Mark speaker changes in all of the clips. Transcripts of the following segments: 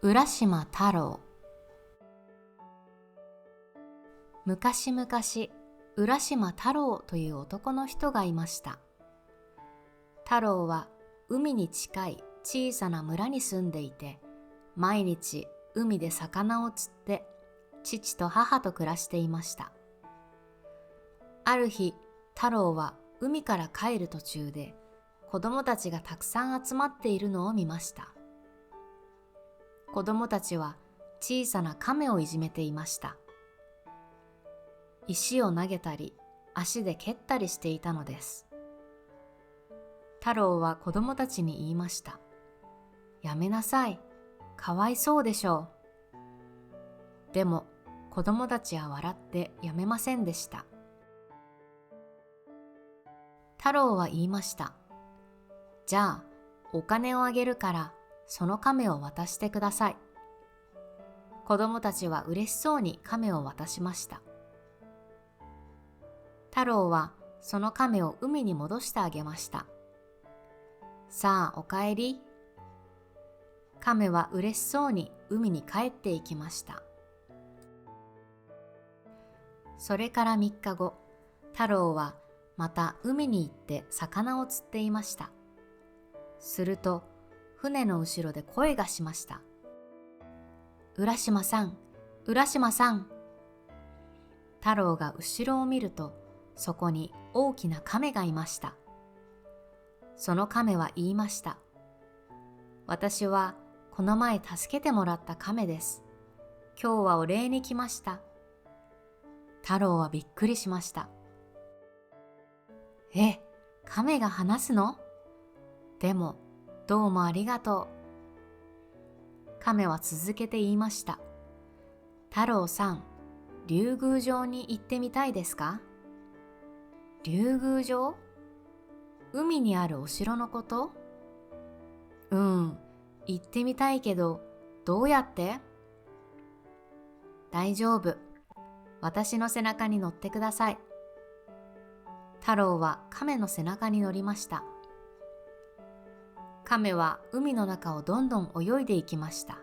Speaker 1: 浦島太郎。昔々、浦島太郎という男の人がいました。太郎は海に近い小さな村に住んでいて、毎日海で魚を釣って父と母と暮らしていました。ある日、太郎は海から帰る途中で子供たちがたくさん集まっているのを見ました。子供たちは小さな亀をいじめていました。石を投げたり足で蹴ったりしていたのです。太郎は子供たちに言いました。やめなさい。かわいそうでしょう。でも子供たちは笑ってやめませんでした。太郎は言いました。じゃあお金をあげるからその亀を渡してください。子供たちは嬉しそうに亀を渡しました。太郎はその亀を海に戻してあげました。さあおかえり。亀は嬉しそうに海に帰っていきました。それから3日後、太郎はまた海に行って魚を釣っていました。すると船の後ろで声がしました。浦島さん、浦島さん。太郎が後ろを見ると、そこに大きな亀がいました。その亀は言いました。私はこの前助けてもらった亀です。今日はお礼に来ました。太郎はびっくりしました。亀が話すの？でも、どうもありがとう。亀は続けて言いました。太郎さん、竜宮城に行ってみたいですか？竜宮城？海にあるお城のこと？行ってみたいけど、どうやって？大丈夫。私の背中に乗ってください。太郎は亀の背中に乗りました。亀は海の中をどんどん泳いでいきました。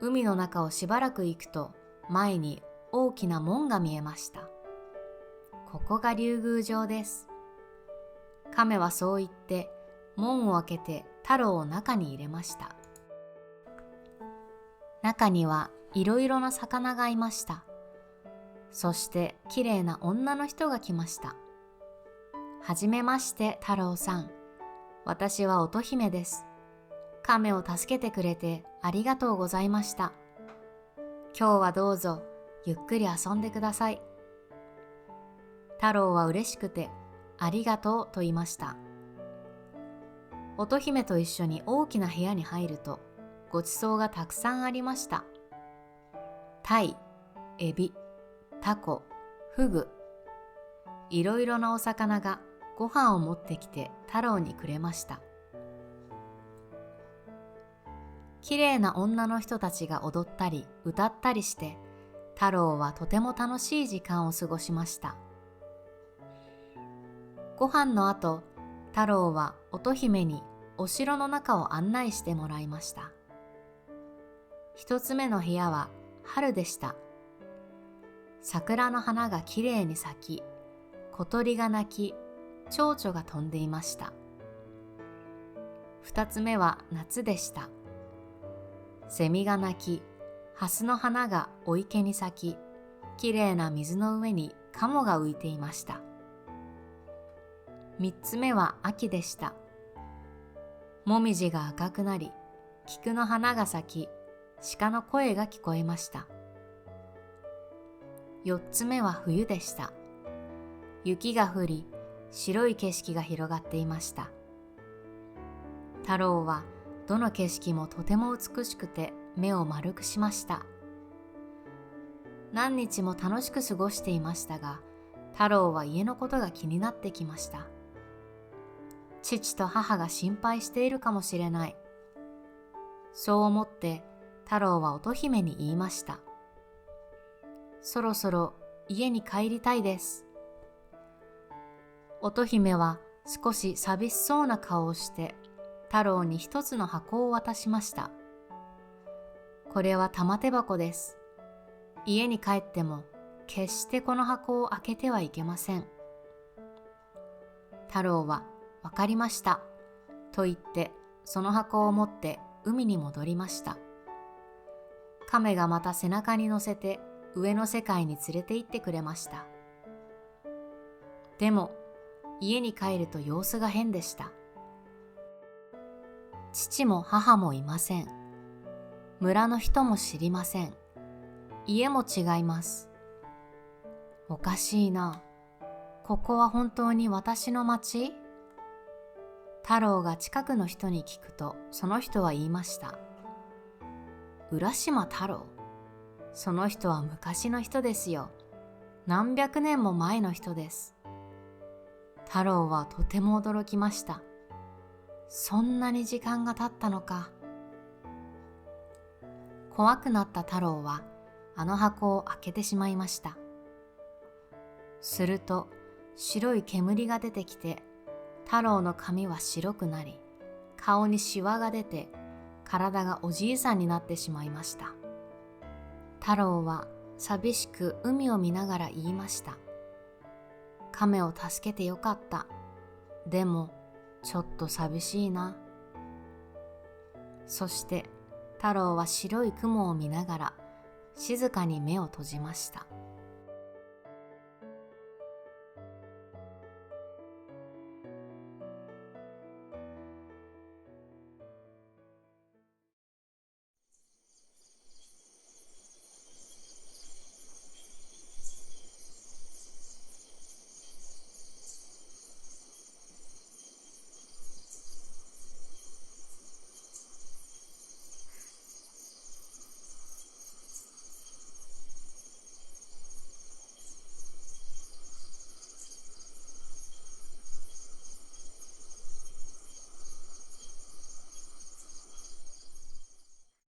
Speaker 1: 海の中をしばらく行くと、前に大きな門が見えました。ここが竜宮城です。亀はそう言って門を開けて太郎を中に入れました。中にはいろいろな魚がいました。そしてきれいな女の人が来ました。はじめまして太郎さん。私は乙姫です。亀を助けてくれてありがとうございました。今日はどうぞゆっくり遊んでください。太郎は嬉しくてありがとうと言いました。乙姫と一緒に大きな部屋に入るとごちそうがたくさんありました。鯛、エビ、タコ、フグ、いろいろなお魚がご飯を持ってきて太郎にくれました。きれいな女の人たちが踊ったり歌ったりして太郎はとても楽しい時間を過ごしました。ご飯の後、太郎は乙姫にお城の中を案内してもらいました。一つ目の部屋は春でした。桜の花がきれいに咲き、小鳥が鳴き、蝶々が飛んでいました。二つ目は夏でした。セミが鳴き、蓮の花がお池に咲き、きれいな水の上にカモが浮いていました。三つ目は秋でした。もみじが赤くなり、菊の花が咲き、鹿の声が聞こえました。四つ目は冬でした。雪が降り、白い景色が広がっていました。太郎はどの景色もとても美しくて目を丸くしました。何日も楽しく過ごしていましたが、太郎は家のことが気になってきました。父と母が心配しているかもしれない。そう思って太郎は乙姫に言いました。そろそろ家に帰りたいです。乙姫は少し寂しそうな顔をして太郎に一つの箱を渡しました。これは玉手箱です。家に帰っても決してこの箱を開けてはいけません。太郎は、わかりました、と言ってその箱を持って海に戻りました。亀がまた背中に乗せて上の世界に連れて行ってくれました。でも家に帰ると様子が変でした。父も母もいません。村の人も知りません。家も違います。おかしいな。ここは本当に私の町？太郎が近くの人に聞くと、その人は言いました。浦島太郎。その人は昔の人ですよ。何百年も前の人です。太郎はとても驚きました。そんなに時間が経ったのか。怖くなった太郎はあの箱を開けてしまいました。すると白い煙が出てきて、太郎の髪は白くなり、顔にシワが出て、体がおじいさんになってしまいました。太郎は寂しく海を見ながら言いました。亀を助けてよかった。でもちょっと寂しいな。そして太郎は白い雲を見ながら静かに目を閉じました。